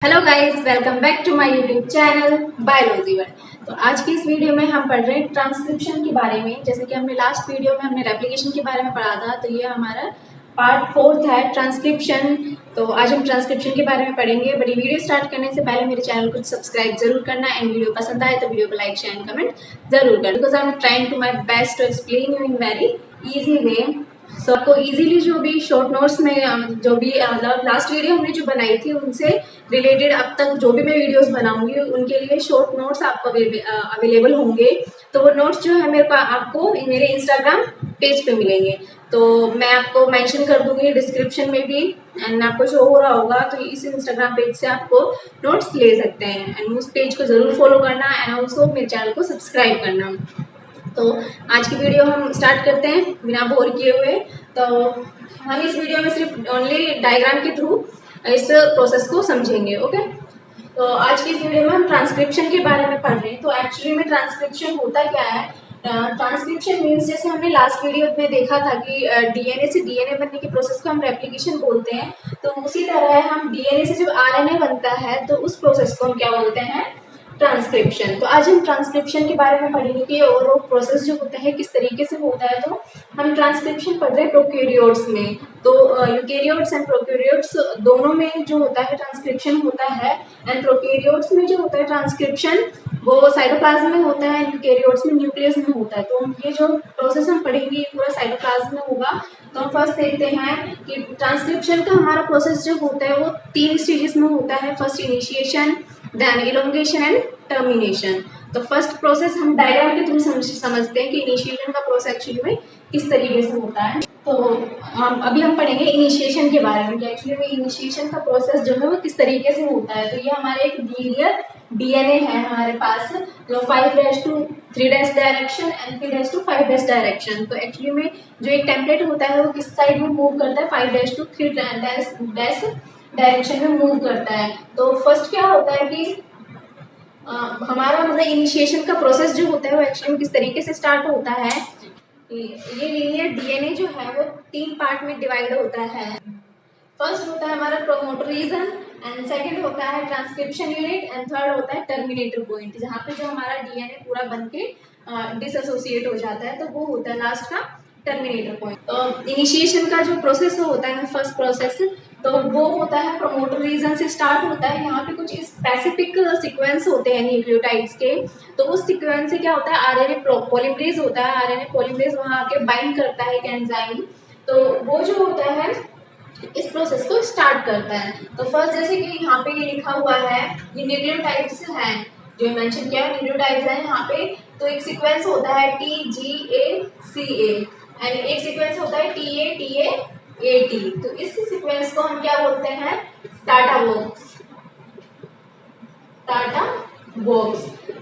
Hello guys, welcome back to my YouTube channel biology world. तो आज की इस वीडियो में हम पढ़ रहे हैं ट्रांसक्रिप्शन के बारे में। जैसे कि हमने लास्ट वीडियो में हमने रेप्लिकेशन के बारे में पढ़ा था, तो ये हमारा पार्ट 4 है ट्रांसक्रिप्शन। तो आज हम ट्रांसक्रिप्शन के बारे में पढ़ेंगे। बड़ी वीडियो स्टार्ट करने से पहले मेरे चैनल को सब्सक्राइब जरूर करना एंड वीडियो पसंद आए तो वीडियो को लाइक शेयर एंड कमेंट जरूर करना, because I am trying to my best to explain you in very easy way. So आपको इजीली जो भी शॉर्ट नोट्स में जो भी लास्ट वीडियो हमने जो बनाई थी उनसे रिलेटेड अब तक जो भी मैं वीडियोस बनाऊंगी उनके लिए शॉर्ट नोट्स आपको अवेलेबल होंगे। तो वो नोट्स जो है मेरे को आपको मेरे इंस्टाग्राम पेज पे मिलेंगे। तो मैं आपको मेंशन कर दूंगी डिस्क्रिप्शन में भी, एंड आपको शो हो रहा होगा। तो इस इंस्टाग्राम पेज से आपको नोट्स ले सकते हैं एंड उस पेज को ज़रूर फॉलो करना एंड ऑल्सो मेरे चैनल को सब्सक्राइब करना। तो आज की वीडियो हम स्टार्ट करते हैं बिना बोर किए हुए। तो हम इस वीडियो में सिर्फ ओनली डायग्राम के थ्रू इस प्रोसेस को समझेंगे। ओके, तो आज की इस वीडियो में हम ट्रांसक्रिप्शन के बारे में पढ़ रहे हैं। तो एक्चुअली में ट्रांसक्रिप्शन होता क्या है? ट्रांसक्रिप्शन मीन्स जैसे हमने लास्ट वीडियो में देखा था कि डीएनए से डीएनए बनने के प्रोसेस को हम रेप्लिकेशन बोलते हैं। तो उसी तरह हम डीएनए से जब आरएनए बनता है तो उस प्रोसेस को हम क्या बोलते हैं? ट्रांसक्रिप्शन। तो आज हम ट्रांसक्रिप्शन के बारे में पढ़ेंगे कि और वो प्रोसेस जो होता है किस तरीके से होता है। तो हम ट्रांसक्रिप्शन पढ़ रहे हैं प्रोकैरियोट्स में। तो यूकैरियोट्स एंड प्रोकैरियोट्स दोनों में जो होता है ट्रांसक्रिप्शन होता है। एंड प्रोकैरियोट्स में जो होता है ट्रांसक्रिप्शन वो साइटोप्लाज्म में होता है, यूकैरियोट्स में न्यूक्लियस में होता है। तो ये जो प्रोसेस हम पढ़ेंगे ये पूरा साइटोप्लाज्म में होगा। तो हम फर्स्ट देखते हैं कि ट्रांसक्रिप्शन का हमारा प्रोसेस जो होता है वो 3 स्टेजेस में होता है। First initiation, then elongation and termination. तो फर्स्ट प्रोसेस हम डायग्राम के थ्रू समझते हैं कि इनिशिएशन का प्रोसेस एक्चुअली में किस तरीके से होता है। तो अभी हम पढ़ेंगे इनिशिएशन के बारे में कि एक्चुअली में इनिशिएशन का प्रोसेस जो है वो किस तरीके से होता है। तो ये हमारे एक लीनियर डीएनए है हमारे पास, जो 5'3' डायरेक्शन एंड 3'5' डायरेक्शन। तो एक्चुअली में जो एक टेम्पलेट होता है वो किस साइड में मूव करता है? 5'3' डायरेक्शन में मूव करता है। तो फर्स्ट क्या होता है कि हमारा मतलब इनिशिएशन का प्रोसेस जो होता है वो एक्चुअली किस तरीके से स्टार्ट होता है। ये लीनियर डीएनए जो है वो 3 पार्ट में डिवाइड होता है। फर्स्ट होता है हमारा प्रोमोटर रीजन एंड सेकंड होता है ट्रांसक्रिप्शन यूनिट एंड थर्ड होता है टर्मिनेटर पॉइंट, जहाँ पे जो हमारा डीएनए पूरा बन के डिसएसोसिएट हो जाता है। तो वो होता है लास्ट का टर्मिनेटर पॉइंट। तो इनिशिएशन का जो प्रोसेस होता है फर्स्ट प्रोसेस, तो वो होता है प्रोमोटर रीजन से स्टार्ट होता है। यहाँ पे कुछ स्पेसिफिक सीक्वेंस होते हैं न्यूक्लियोटाइड्स के। तो उस सीक्वेंस से क्या होता है? आरएनए पॉलीमरेज होता है। आरएनए पॉलीमरेज वहाँ आके बाइंड करता है एक एंजाइम। तो वो जो होता है इस प्रोसेस को स्टार्ट करता है। तो फर्स्ट जैसे कि यहाँ पे ये लिखा हुआ है, ये न्यूक्लियोटाइड्स हैं जो मेंशन किया है, न्यूक्लियोटाइड्स हैं यहाँ पे। तो एक सीक्वेंस होता है TGACA एंड एक सीक्वेंस होता है TATAAT। तो इस सीक्वेंस को हम क्या बोलते हैं? TATA box.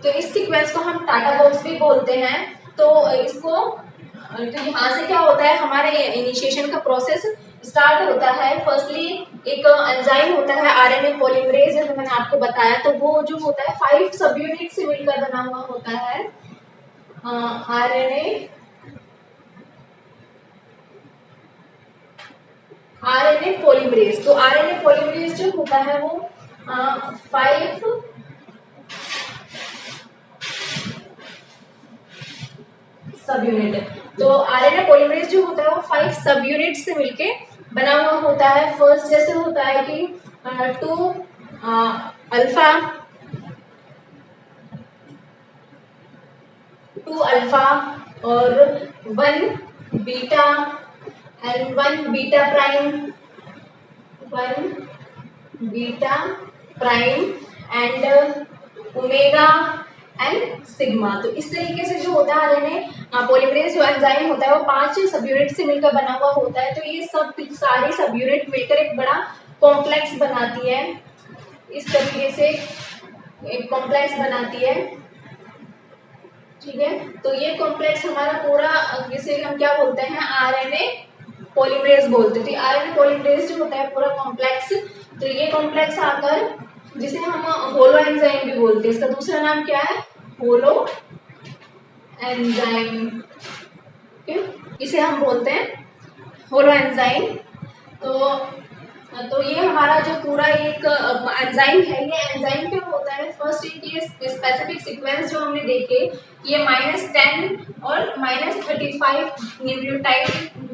तो इस सीक्वेंस को हम टाटा बॉक्स भी बोलते हैं। तो इसको तो यहाँ से क्या होता है? हमारे इनिशिएशन का प्रोसेस स्टार्ट होता है। फर्स्टली एक एंजाइम होता है आरएनए पॉलीमरेज, जैसे मैंने आपको बताया। तो वो जो होता है 5 सब यूनिट से मिलकर बना हुआ होता है आरएनए पॉलीमरेज। तो आरएनए पॉलीमरेज जो होता है वो 5 सब यूनिट। तो आरएनए पॉलीमरेज जो होता है वो 5 सब यूनिट से मिलके बना हुआ होता है। फर्स्ट जैसे होता है कि 2 अल्फा, 2 अल्फा और 1 beta and 1 beta prime, 1 beta prime and omega and sigma. तो इस तरीके से जो होता है आरएनए पॉलीमरेज जो एंजाइम होता है वो 5 सब यूनिट से मिलकर बना हुआ होता है। तो ये सब सारी सब यूनिट मिलकर एक बड़ा कॉम्प्लेक्स बनाती है। इस तरीके से एक कॉम्प्लेक्स बनाती है, ठीक है। तो ये कॉम्प्लेक्स हमारा पूरा, जिसे हम क्या बोलते हैं? आरएनए पॉलीमरेज बोलते हैं। तो आरएनए पॉलीमरेज जो होता है पूरा कॉम्प्लेक्स, तो ये कॉम्प्लेक्स आकर जिसे हम होलो एंजाइम भी बोलते हैं, इसका दूसरा नाम क्या है? Holo enzyme. इसे हम बोलते हैं होलो एंजाइम। तो तो ये हमारा जो पूरा एक एंजाइम है, ये एंजाइम क्या होता है, फर्स्ट ये स्पेसिफिक सीक्वेंस जो हमने देखे, ये -10 और -35 न्यूक्लियोटाइड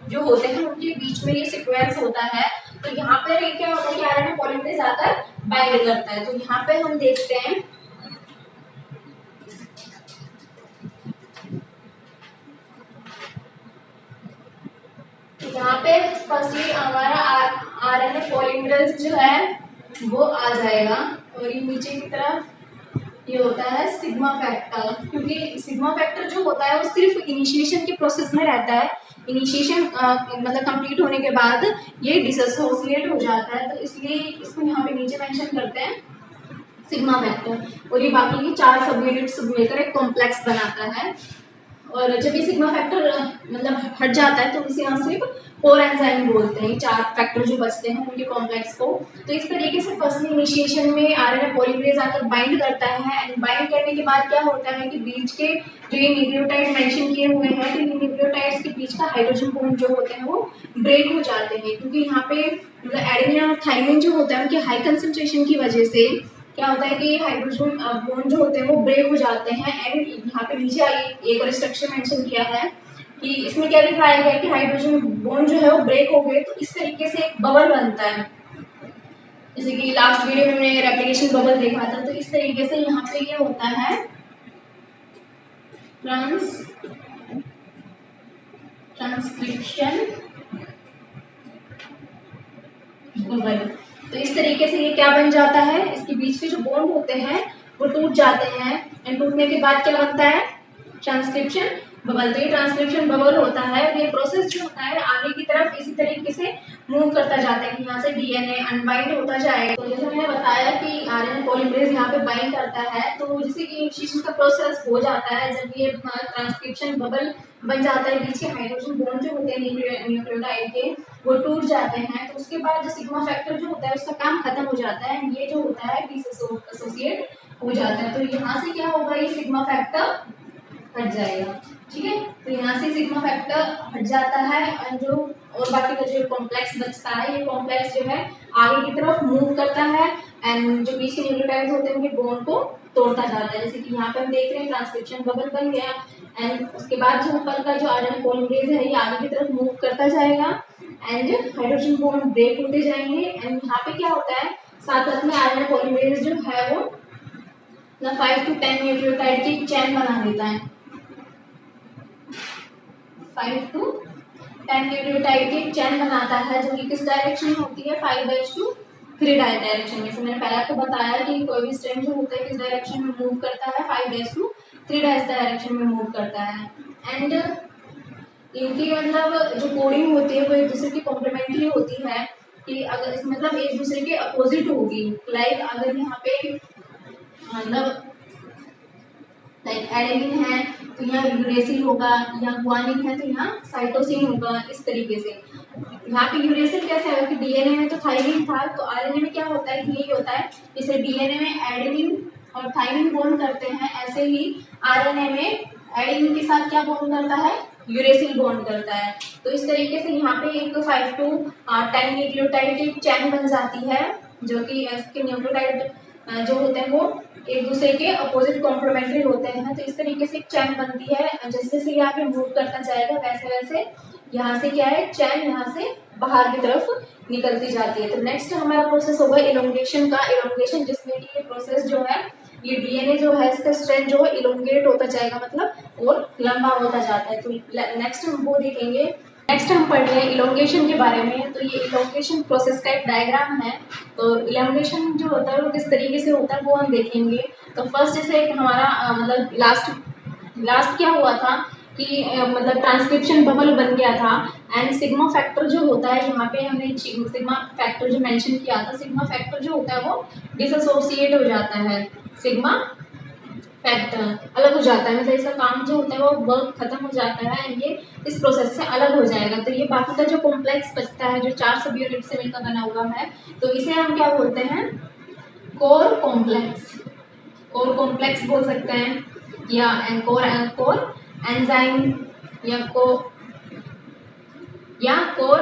जो होते हैं उनके बीच में ये सीक्वेंस होता है। तो यहाँ पर क्या होता है कि आरएनए पॉलीमरेज आकर बाइंड करता है। तो यहाँ पे हम देखते हैं यहाँ पे फर्स्टली हमारा आरएनए पॉलीमरेज जो है वो आ जाएगा, और ये नीचे की तरफ ये होता है सिग्मा फैक्टर, क्योंकि सिग्मा फैक्टर जो होता है वो सिर्फ इनिशिएशन के प्रोसेस में रहता है। इनिशिएशन मतलब कंप्लीट होने के बाद ये डिसोसिएट हो जाता है, तो इसलिए इसको यहाँ पे नीचे मेंशन करते हैं सिग्मा फैक्टर, और ये बाकी के 4 सब यूनिट्स मिलकर एक कॉम्प्लेक्स बनाता है। और जब ये सिग्मा फैक्टर मतलब हट जाता है तो इसे हम सिर्फ कोर एंजाइम बोलते हैं, 4 फैक्टर जो बचते हैं उनके कॉम्प्लेक्स को। तो इस तरीके से फर्स्ट इनिशिएशन में आरएनए पॉलीमरेज आकर बाइंड करता है, एंड बाइंड करने के बाद क्या होता है कि बीच के जो ये न्यूक्लियोटाइड मेंशन किए हुए हैं, तो इन न्यूक्लियोटाइड्स के बीच का हाइड्रोजन बॉन्ड जो होते हैं वो ब्रेक हो जाते हैं, क्योंकि यहाँ पे मतलब एडेनिन और थाइमिन जो होता है उनके हाई कंसंट्रेशन की वजह से क्या होता है कि हाइड्रोजन बॉन्ड जो होते हैं वो ब्रेक हो जाते हैं। एंड यहाँ पे नीचे एक और स्ट्रक्चर मेंशन किया है कि इसमें क्या दिखाया गया है कि हाइड्रोजन बॉन्ड जो है वो ब्रेक हो गए, तो इस तरीके से एक बबल बनता है। जैसे कि लास्ट वीडियो में हमने रेप्लिकेशन बबल देखा था, तो इस तरीके से यहाँ पे ये होता है ट्रांसक्रिप्शन बबल। तो इस तरीके से ये क्या बन जाता है, इसके बीच के जो बॉन्ड होते हैं वो टूट जाते हैं, एंड टूटने के बाद क्या बनता है, ट्रांसक्रिप्शन बबल। तो ये ट्रांसक्रिप्शन बबल होता है, और ये प्रोसेस जो होता है आगे की तरफ इसी तरीके से मूव करता जाता है कि यहाँ से डीएनए अनबाइंड होता जाएगा। तो जैसे मैंने बताया कि आरएनए पॉलीमरेज यहाँ पे बाइंड करता है, तो जैसे कि इनिशिएशन का प्रोसेस हो जाता है, जब ये ट्रांसक्रिप्शन बबल बन जाता है, बीच के हाइड्रोजन बॉन्ड जो होते हैं न्यूक्लियोटाइड के वो टूट जाते हैं, तो उसके बाद जो सिग्मा फैक्टर जो होता है उसका काम खत्म हो जाता है, ये जो होता है डिसोसिएट हो जाता है। तो यहाँ से क्या होगा, ये सिग्मा फैक्टर हट जाएगा, ठीक है। तो यहाँ से सिग्मा फैक्टर हट जाता है, और जो और बाकी का जो कॉम्प्लेक्स बचता है, ये कॉम्प्लेक्स जो है आगे की तरफ मूव करता है, एंड जो बीच के न्यूक्लियोटाइड्स होते हैं उनके बॉन्ड को तोड़ता जाता है। जैसे कि यहाँ पे हम देख रहे हैं ट्रांसक्रिप्शन बबल बन गया, एंड उसके बाद जो ऊपर का जो आरएनए पॉलीमरेज है ये आगे की तरफ मूव करता जाएगा, एंड हाइड्रोजन बॉन्ड ब्रेक होते जाएंगे, एंड यहाँ पे क्या होता है साथ साथ में आरएनए पॉलीमरेज जो है वो 5 to 10 न्यूक्लियोटाइड की चेन बना देता है। 5 to 10 न्यूक्लियोटाइड की चेन बनाता है, जो कि किस डायरेक्शन में होती है, 5'3 डायरेक्शन में। जैसे मैंने पहले आपको बताया कि कोई भी स्ट्रैंड जो होता है किस डायरेक्शन में मूव करता है, 5'3 डायरेक्शन में मूव करता है। एंड इनकी मतलब जो कोडिंग होती है वो एक दूसरे की कॉम्प्लीमेंट्री होती है, कि अगर इस मतलब एक दूसरे के अपोजिट होगी। लाइक अगर यहाँ पे मतलब लाइक एडेनिन है तो यहाँ यूरेसिल होगा, यहाँ गुआनिन है तो यहाँ साइटोसिन होगा, इस तरीके से। यहाँ पे यूरेसिल कैसे है कि डीएनए में तो थाइमिन था, तो आरएनए में क्या होता है कि यही होता है, जैसे डीएनए में एडेनिन और थाइमिन बॉन्ड करते हैं, ऐसे ही आरएनए में एडेनिन के साथ क्या बॉन्ड करता है, यूरेसिल बॉन्ड करता है। तो इस तरीके से यहाँ पे एक 5 to 10 न्यूक्लियोटाइड की चैन बन जाती है, जो कि इसके न्यूक्लियोटाइड जो होते हैं वो एक दूसरे के अपोजिट कॉम्प्लीमेंट्री होते हैं। तो इस तरीके से एक चैन बनती है, जैसे जैसे यहाँ पे मूव करता जाएगा वैसे वैसे यहाँ से क्या है, चैन यहाँ से बाहर की तरफ निकलती जाती है। तो नेक्स्ट हमारा प्रोसेस होगा इलोंगेशन का। इलोंगेशन जिसमें कि ये प्रोसेस जो है, ये डीएनए जो है इसका स्ट्रैंड जो है इलोंगेट होता जाएगा, मतलब और लंबा होता जाता है। तो नेक्स्ट हम वो देखेंगे। नेक्स्ट हम पढ़ रहे हैं इलोंगेशन के बारे में। तो ये इलोंगेशन प्रोसेस का एक डायग्राम है। तो इलोंगेशन जो होता है वो किस तरीके से होता है वो हम देखेंगे। तो फर्स्ट जैसे एक हमारा मतलब लास्ट क्या हुआ था कि मतलब ट्रांसक्रिप्शन बबल बन गया था, एंड सिग्मा फैक्टर जो होता है, यहाँ पे हमने सिग्मा फैक्टर जो मेंशन किया था, सिग्मा फैक्टर जो होता है वो डिसोसिएट हो जाता है, सिग्मा फैक्टर अलग हो जाता है, मतलब इसका काम जो होता है वो वर्क खत्म हो जाता है, ये इस प्रोसेस से अलग हो जाएगा। तो ये बाकी का जो कॉम्प्लेक्स बचता है जो 4 सब यूनिट से मिलकर बना हुआ है, तो इसे हम क्या बोलते हैं, कोर कॉम्प्लेक्स। कोर कॉम्प्लेक्स बोल सकते हैं, या कोर एंजाइम, या कोर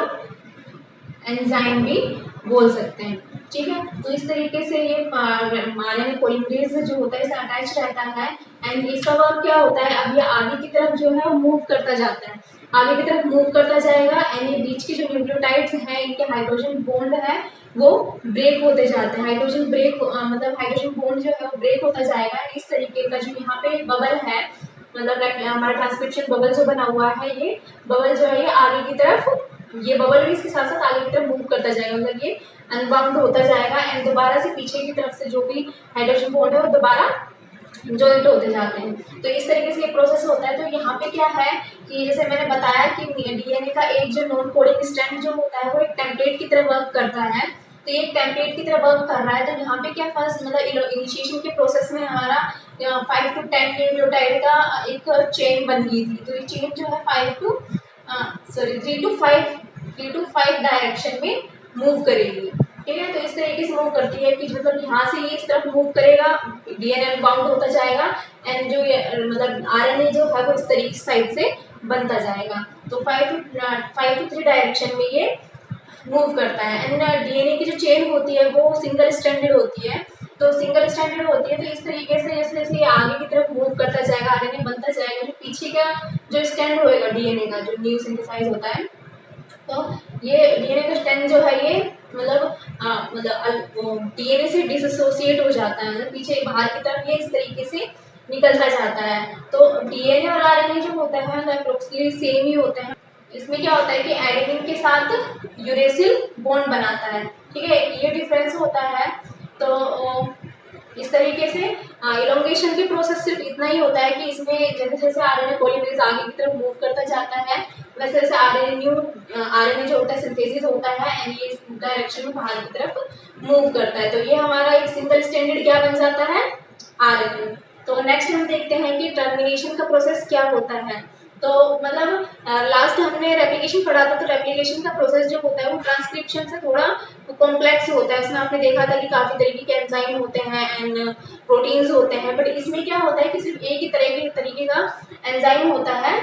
एंजाइम भी बोल सकते हैं। ठीक है, तो इस तरीके से ये आरएनए पॉलीमरेज जो होता है इसे अटैच रहता है एंड इसका वर्क क्या होता है, अब ये आगे की तरफ जो है मूव करता जाता है, आगे की तरफ मूव करता जाएगा एंड ये बीच के जो न्यूक्लियोटाइड्स हैं इनके हाइड्रोजन बॉन्ड है वो ब्रेक होते जाते हैं, हाइड्रोजन ब्रेक मतलब हाइड्रोजन बॉन्ड जो है वो ब्रेक होता जाएगा। इस तरीके का जो यहाँ पे बबल है, मतलब हमारा ट्रांसक्रिप्शन बबल जो बना हुआ है, ये बबल जो है ये आगे की तरफ, ये बबल भी इसके साथ साथ आगे की तरफ मूव करता जाएगा, मतलब ये अनबाउंड होता जाएगा एंड दोबारा से पीछे की तरफ से जो भी हाइड्रोजन बॉन्ड है वो दोबारा जॉइंट होते जाते हैं। तो इस तरीके से ये प्रोसेस होता है। तो यहाँ पे क्या है कि जैसे मैंने बताया कि डीएनए का एक जो नॉन कोडिंग स्ट्रैंड जो होता है वो एक टेम्पलेट की तरह वर्क करता है, तो ये टेम्पलेट की तरह वर्क कर रहा है। तो यहाँ पे क्या फर्स्ट मतलब इनिशिएशन के प्रोसेस में हमारा 5 to 10 न्यूक्लियोटाइड का एक चेन बन गई थी, तो ये चेन जो है 3 to 5 डायरेक्शन में मूव करेगी। ठीक है, तो इस तरीके से मूव करती है कि मतलब यहाँ से ये इस तरफ मूव करेगा, डीएनए बाउंड होता जाएगा एंड जो ये मतलब आरएनए जो है वो इस तरीके साइड से बनता जाएगा। तो 5 to 3 डायरेक्शन में ये मूव करता है एंड डीएनए की जो चेन होती है वो सिंगल स्ट्रैंडेड होती है, तो सिंगल स्ट्रैंडेड होती है। तो इस तरीके से जैसे जैसे ये आगे की तरफ मूव करता जाएगा, आरएनए बनता जाएगा, जो पीछे का जो स्ट्रैंड होएगा डीएनए का जो न्यू सिंथेसाइज होता है, तो ये डीएनए का स्ट्रैंड जो है ये मतलब डीएनए से डिसोसिएट हो जाता है, मतलब पीछे बाहर की तरफ ये इस तरीके से निकलता जाता है। तो डीएनए और आरएनए जो होता है अप्रोक्सीमेटली सेम ही होते हैं। इसमें क्या होता है कि एडेनिन के साथ यूरेसिल बॉन्ड बनाता है, ठीक है, ये डिफरेंस होता है। तो इस तरीके से इलोंगेशन के प्रोसेस सिर्फ इतना ही होता है कि इसमें जैसे जैसे आरएनए पॉलीमरेज आगे की तरफ मूव करता जाता है वैसे वैसे आरएनए जो होता है सिंथेसिस होता है एंड ये इस डायरेक्शन में बाहर की तरफ मूव करता है। तो ये हमारा एक सिंगल स्टैंडर्ड क्या बन जाता है, आरएनए। तो नेक्स्ट हम देखते हैं कि टर्मिनेशन का प्रोसेस क्या होता है। तो मतलब लास्ट हमने रेप्लिकेशन पढ़ा था, तो रेप्लिकेशन का प्रोसेस जो होता है वो ट्रांसक्रिप्शन से थोड़ा कॉम्प्लेक्स होता है। इसमें आपने देखा था कि काफ़ी तरीके के एंजाइम होते हैं एंड प्रोटीन्स होते हैं, बट इसमें क्या होता है कि सिर्फ एक ही तरीके का एंजाइम होता है,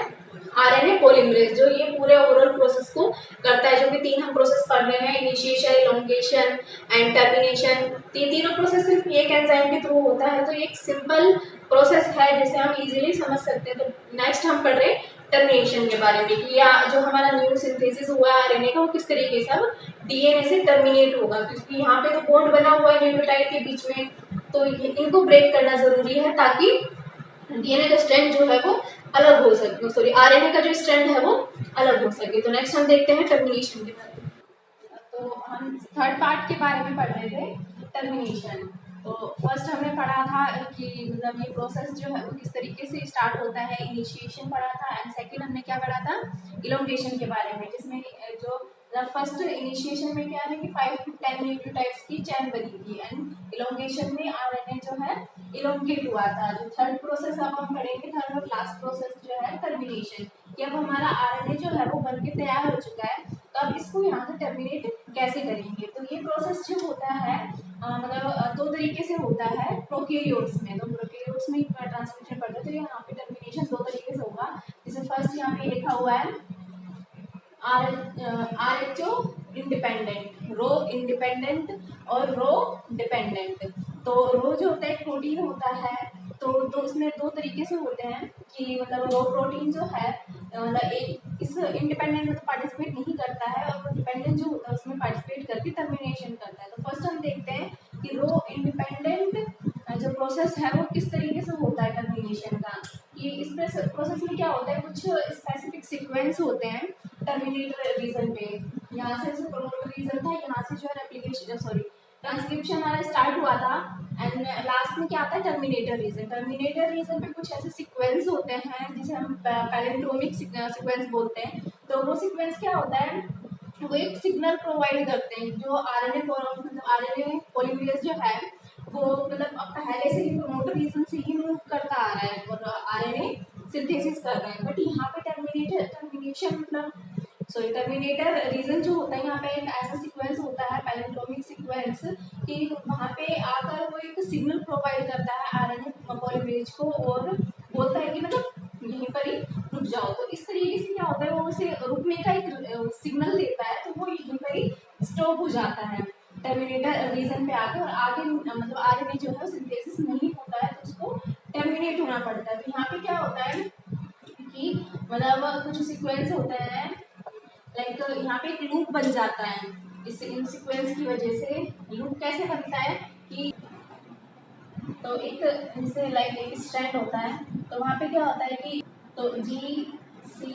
आरएनए पॉलीमरेज, जो ये पूरे ओवरऑल प्रोसेस को करता है। जो भी 3 हम प्रोसेस पढ़ रहे हैं, इनिशिएशन, इलोंगेशन एंड टर्मिनेशन, तीनों प्रोसेस सिर्फ एक एंजाइम के थ्रू होता है। तो ये एक सिंपल प्रोसेस है जिसे हम इजीली समझ सकते हैं। तो नेक्स्ट हम पढ़ रहे हैं टर्मिनेशन के बारे में कि या जो हमारा न्यू सिंथेसिस हुआ है आरएनए का वो किस तरीके से अब डीएनए से टर्मिनेट होगा, क्योंकि यहाँ पे जो बॉन्ड बना हुआ है न्यूक्लियोटाइड के बीच में, तो इनको ब्रेक करना जरूरी है ताकि डीएनए का स्ट्रैंड जो है वो अलग हो सके, सॉरी आरएनए का जो स्ट्रैंड है वो अलग हो सके। तो नेक्स्ट हम देखते हैं टर्मिनेशन के बारे में। तो हम थर्ड पार्ट के बारे में पढ़ रहे थे, टर्मिनेशन। तो फर्स्ट हमने पढ़ा था कि मतलब ये प्रोसेस जो है वो किस तरीके से स्टार्ट होता है, इनिशिएशन पढ़ा था एंड सेकंड हमने क्या पढ़ा था, इलोंगेशन के बारे में, जिसमें जो फर्स्ट इनिशिएशन में क्या है कि 5 to 10 न्यूक्लियोटाइड्स की चेन बनी थी एंड इलोंगेशन में आरएनए जो है इलोंगेट हुआ था। जो थर्ड प्रोसेस अब हम पढ़ेंगे, थर्ड और लास्ट प्रोसेस जो है टर्मिनेशन, कि अब हमारा आरएनए जो है वो बनके तैयार हो चुका है, तो अब इसको यहाँ से टर्मिनेट कैसे करेंगे। तो ये प्रोसेस जो होता है मतलब 2 तरीके से होता है प्रोकैरियोट्स में। तो प्रोकैरियोट्स में ट्रांसक्रिप्शन पढ़ते हैं, तो यहाँ पे टर्मिनेशन 2 तरीके से होगा। जैसे फर्स्ट यहाँ पे लिखा हुआ है आरएचओ इंडिपेंडेंट, रो इंडिपेंडेंट और रो डिपेंडेंट। तो रो जो होता है प्रोटीन होता है, तो उसमें 2 तरीके से होते हैं कि मतलब रो प्रोटीन जो है मतलब एक इस इंडिपेंडेंट में तो पार्टिसिपेट नहीं करता है और डिपेंडेंट जो होता है उसमें पार्टिसिपेट करके टर्मिनेशन करता है। तो फर्स्ट हम देखते हैं कि रो इंडिपेंडेंट जो प्रोसेस है वो किस तरीके से होता है टर्मिनेशन का। कि इस प्रोसेस में क्या होता है, कुछ स्पेसिफिक सीक्वेंस होते हैं टर्मिनेटर रीजन पे। यहाँ से जो प्रोमोटर रीजन था, यहाँ से जो है रेप्लिकेशन सॉरी ट्रांसक्रिप्शन हमारा स्टार्ट हुआ था एंड लास्ट में क्या आता है टर्मिनेटर रीजन। टर्मिनेटर रीजन पे कुछ ऐसे सीक्वेंस होते हैं जिसे हम पैलेंड्रोमिक सीक्वेंस बोलते हैं। तो वो सीक्वेंस क्या होता है, वो एक सिग्नल प्रोवाइड करते हैं जो आरएनए मतलब आरएनए पॉलीमरेज जो है वो मतलब अब पहले से ही प्रोमोटर रीजन से ही मूव करता आ रहा है और आरएनए सिंथेसिस कर रहे हैं। बट यहाँ पे टर्मिनेशन मतलब सॉरी टर्मिनेटर रीजन जो होता है, यहाँ पे एक ऐसा सीक्वेंस होता है पैलेंड्रोमिक सीक्वेंस कि वहाँ पे आकर वो एक सिग्नल प्रोवाइड करता है आरएनए पॉलीमरेज को और बोलता है कि मतलब यहीं पर ही रुक जाओ। तो इस तरीके से क्या होता है, वो उसे रुकने का एक सिग्नल देता है, तो वो यहीं पर ही स्टॉप हो जाता है। रीजन पे आके और आगे मतलब आरएनए जो है सिंथेसिस नहीं होता है तो उसको टर्मिनेट होना पड़ता है। तो यहाँ पे क्या होता है कि मतलब कुछ सीक्वेंस होता है, लाइक यहाँ पे एक लूप बन जाता है। इस इन सीक्वेंस की वजह से लूप कैसे बनता है कि तो एक जैसे लाइक एक स्ट्रैंड होता है, तो वहाँ पे क्या होता है कि तो जी सी,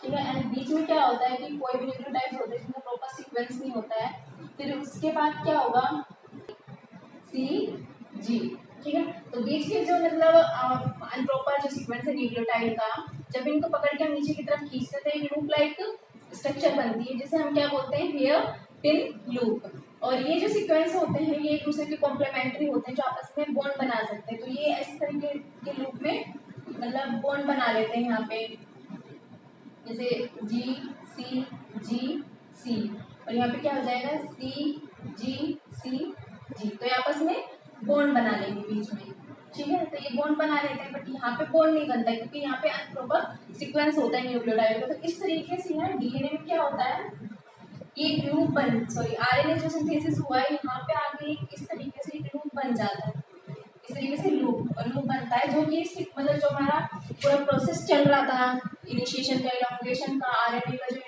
ठीक है, एंड बीच में क्या होता है कि कोई भी न्यूक्लियोटाइड्स होते हैं जिनका प्रॉपर सीक्वेंस नहीं होता है। फिर उसके बाद क्या होगा सी जी, ठीक है। तो बीच के जो मतलब अनप्रॉपर जो सीक्वेंस है न्यूक्लियोटाइड का, जब इनको पकड़ के हम नीचे की तरफ खींचते हैं तो एक लूप लाइक स्ट्रक्चर बनती है जिसे हम क्या बोलते हैं हेयर पिन लूप। और ये जो सीक्वेंस होते हैं ये एक दूसरे के कॉम्प्लीमेंट्री होते हैं जो आपस में बॉन्ड बना सकते हैं। तो ये इस तरीके के लूप में मतलब बॉन्ड बना लेते हैं यहाँ पे, जैसे जी और यहाँ पे क्या हो जाएगा सी जी, तो ये आपस में बॉन्ड बना लेंगे बीच में, ठीक है। तो ये बॉन्ड बना लेते हैं बट यहाँ पे बॉन्ड नहीं बनता है क्योंकि यहाँ पे अनप्रॉपर सीक्वेंस होता है न्यूक्लियोटाइड का। तो इस तरीके से यहाँ डीएनए में क्या होता है ये एक लूप बन सॉरी आरएनए जो सिंथेसिस हुआ है यहाँ पे आगे इस तरीके से एक लूप बन जाता है, इस तरीके से लूप बनता है जो कि मतलब जो हमारा पूरा प्रोसेस चल रहा था इनिशिएशन का इलोंगेशन का आरएनए का जो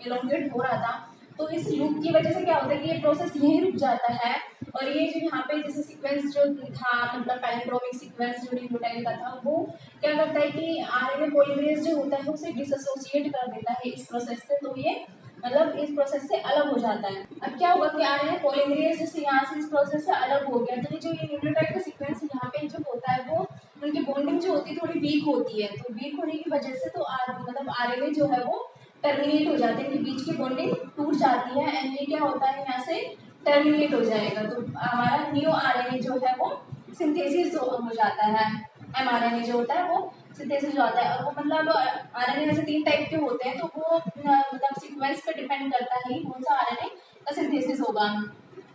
इलोंगेट हो रहा था, तो इस लूप की वजह से क्या होता है कि ये प्रोसेस यहीं रुक जाता है। और ये जो यहाँ पे जैसे सीक्वेंस जो था मतलब पैलिंड्रोमिक सीक्वेंस जो न्यूक्लियोटाइड का था वो क्या करता है कि आरएनए पॉलीमरेज जो होता है उसे डिसोसिएट कर देता है इस प्रोसेस से, तो ये मतलब इस प्रोसेस से अलग हो जाता है। अब क्या होगा कि आरएनए पॉलीमरेज जैसे यहाँ से इस प्रोसेस से अलग हो गया तो ये जो ये न्यूक्लियोटाइड का सीक्वेंस यहाँ पे जो होता है वो उनकी बॉन्डिंग जो होती है थोड़ी वीक होती है, तो वीक होने की वजह से तो मतलब आरएनए जो है वो टर्मिनेट हो जाते हैं, बीच की बॉन्डिंग टूट जाती है एंड ये क्या होता है यहाँ से टर्मिनेट हो जाएगा। तो हमारा न्यू आरएनए जो है वो सिंथेसिस हो जाता है, एमआरएनए जो होता है वो सिंथेसिस हो जाता है। और वो मतलब आरएनए वैसे 3 टाइप के होते हैं तो वो मतलब सीक्वेंस पे डिपेंड करता है कौन सा आरएनए का सिंथेसिस होगा।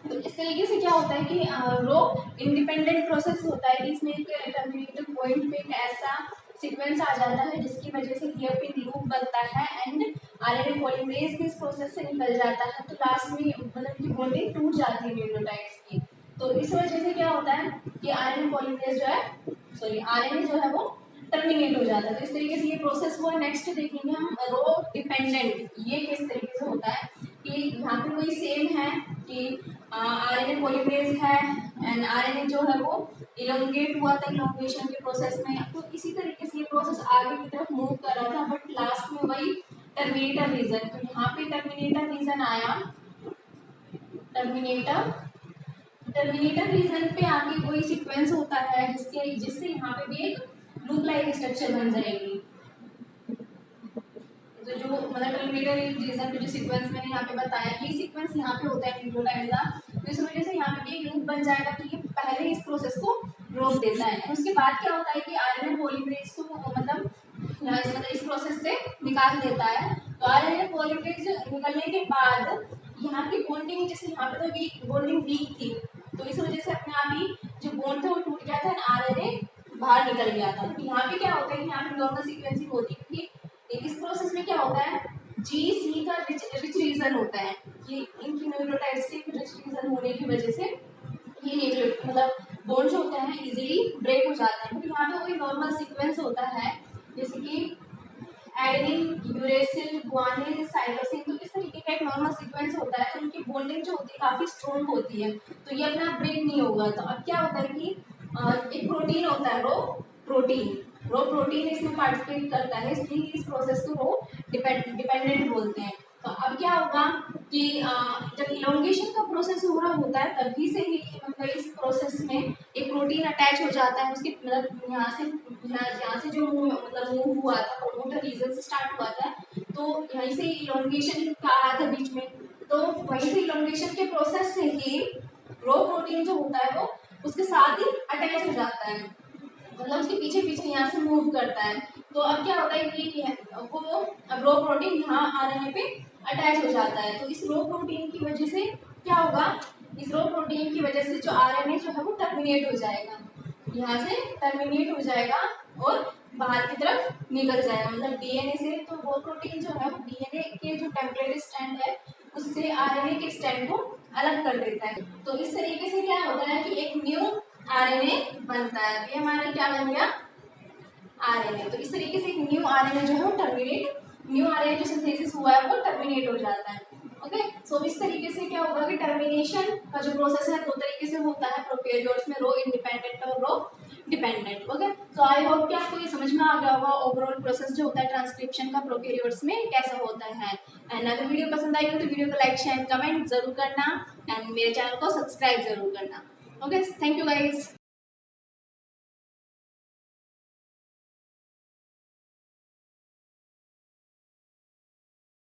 तो इस तरीके से क्या होता है कि रो इंडिपेंडेंट प्रोसेस होता है कि इसमें एक टर्मिनेटिव पॉइंट पे एक ऐसा सीक्वेंस आ जाता है जिसकी वजह से हेयरपिन लूप बनता है एंड आरएनए पॉलीमरेज भी इस प्रोसेस से निकल जाता है, तो लास्ट में मतलब की बॉन्डिंग टूट जाती है न्यूक्लियोटाइड्स की। तो इस वजह से क्या होता है कि आरएनए पॉलीमरेज जो है सॉरी आरएनए जो है वो टर्मिनेट हो जाता है। तो इस तरीके से ये प्रोसेस हुआ। नेक्स्ट देखेंगे हम रो डिपेंडेंट, ये किस तरीके से होता है कि यहाँ पे वही सेम है कि आरएनए पॉलीमरेज है एंड आरएनए जो है वो इलोंगेट हुआ था इलोंगेशन के प्रोसेस में, तो इसी तरीके से ये प्रोसेस आगे की तरफ मूव कर रहा था बट लास्ट में वही टर्मिनेटर रीजन, तो यहाँ पे टर्मिनेटर रीजन आया, टर्मिनेटर टर्मिनेटर रीजन पे आगे कोई सीक्वेंस होता है जिससे यहाँ पे भी एक लूप लाइक स्ट्रक्चर बन जाएगी। तो जो मतलब टर्मिनेटर रीजन पे जो सीक्वेंस मैंने यहाँ पे बताया ये सीक्वेंस यहाँ पे होता है न्यूक्लियोटाइड का, तो इस वजह से यहाँ पे भी एक लूप बन जाएगा कि ये पहले इस प्रोसेस को रोक देता है। उसके बाद क्या होता है कि आरएनए पॉलीमरेज को मतलब इस प्रोसेस से निकाल देता है। तो आरएनए पॉलीमरेज निकलने के बाद यहाँ की बॉन्डिंग जैसे यहाँ पे तो वीक बॉन्डिंग वीक थी तो इस वजह से अपने आप ही जो बॉन्ड था वो टूट गया था एंड आरएनए बाहर निकल गया था। तो यहाँ पे क्या होता है कि यहाँ पे नॉर्मल सीक्वेंसिंग होती है क्योंकि इस प्रोसेस में क्या होता है जी सी का रिच रीजन होता है कि इनकी न्यूक्लियोटाइड्स के रिच रीजन होने की वजह से ये न्यूक्लियो मतलब बॉन्ड जो होते हैं इजीली ब्रेक हो जाते हैं। क्योंकि यहाँ पे कोई नॉर्मल सीक्वेंस होता है जैसे कि एडेनिन यूरेसिल गुआनिन साइटोसिन, तो इस तरीके का एक नॉर्मल सीक्वेंस होता है तो उनकी बॉन्डिंग जो होती है काफी स्ट्रॉन्ग होती है तो ये अपना ब्रेक नहीं होगा। तो अब क्या होता है कि एक प्रोटीन होता है रो प्रोटीन इसमें पार्टिसिपेट करता है इसलिए इस प्रोसेस को रो डिपेंडेंट बोलते हैं। तो अब क्या होगा कि जब इलोंगेशन का प्रोसेस हो रहा होता है तभी से ही मतलब इस प्रोसेस में एक प्रोटीन अटैच हो जाता है उसके मतलब यहाँ से जो मतलब मूव हुआ था प्रमोटर रीजन से स्टार्ट हुआ था तो यहीं से इलोंगेशन का आया था बीच में, तो वहीं से इलोंगेशन के प्रोसेस से ही रो प्रोटीन जो होता है वो उसके साथ ही अटैच हो जाता है मतलब उसके पीछे पीछे यहाँ से मूव करता है। तो अब क्या होता है कि वो अब रो प्रोटीन यहाँ आरएनए पे अटैच हो जाता है। तो इस रो प्रोटीन की वजह से क्या होगा इस रो प्रोटीन की वजह से जो आरएनए जो है वो टर्मिनेट हो जाएगा, यहाँ से टर्मिनेट हो जाएगा और बाहर की तरफ निकल जाएगा मतलब डीएनए से। तो वो प्रोटीन जो है डीएनए के जो टेम्पलेट स्ट्रैंड है उससे आरएनए के स्ट्रैंड को अलग कर देता है। तो इस तरीके से क्या होता है कि एक न्यू आरएनए बनता है। ये हमारा क्या बन गया, आरएनए। तो इस तरीके से एक न्यू आरएनए जो है वो टर्मिनेट, न्यू आरएनए जो सिंथेसिस हुआ है वो टर्मिनेट हो जाता है। ओके, सो इस तरीके से क्या होगा कि टर्मिनेशन का जो प्रोसेस है दो तरीके से होता है प्रोकैरियोट्स में, रो इंडिपेंडेंट और row dependent. Okay, so I hope कि आपको ये समझ में आ गया होगा ओवरऑल प्रोसेस जो होता है ट्रांसक्रिप्शन का प्रोकैरियोट्स में कैसा होता है। एंड अगर वीडियो पसंद आई हो तो वीडियो को लाइक शेयर कमेंट जरूर करना एंड मेरे चैनल को सब्सक्राइब जरूर करना। Okay, thank you guys.